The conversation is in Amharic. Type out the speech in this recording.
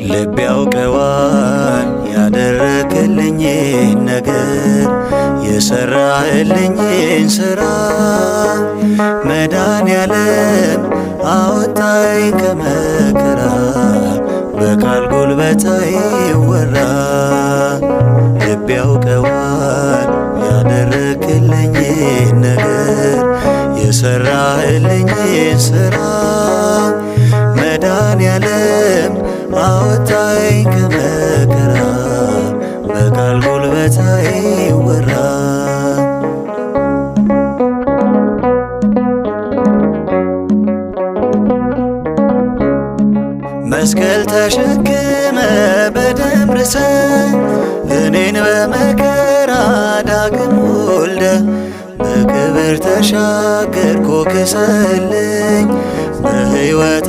ልብ ያውቀዋል ያደረክልኝን ነገር የሰራህልኝን ሥራ መድኃኔዓለም አወጣኝ ከመከራ በቃል ጉልበት አይወራ ልብ ያውቀዋል ያደረክልኝን ነገር የሰራህልኝን ሥራ መድኃኔዓለም አወጣኝ ከመከራ በቃል ጉልበት አይወራ መስቀል ተሸክመ በደም ርሰ እኔን በመከራ ዳግም ወልደ በክብር ተሻገርኩ ክሰልኝ በሕይወት